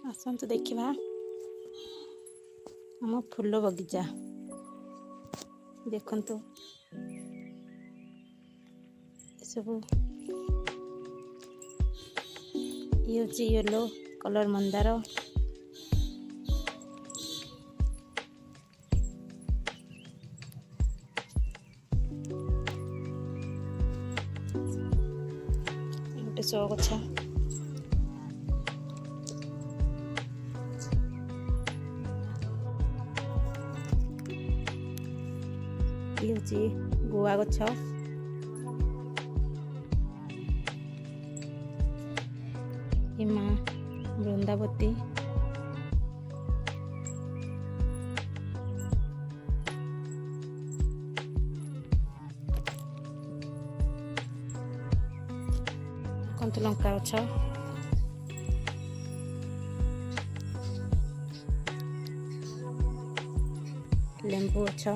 आसतु देखा आम फूल बगीचा देखु सब ये हूँ येलो कलर मंदार गोटे शो गछ ये हूँ गुआ गछ हिमा वृंदावती कंतलंका गछ लेंबू गछ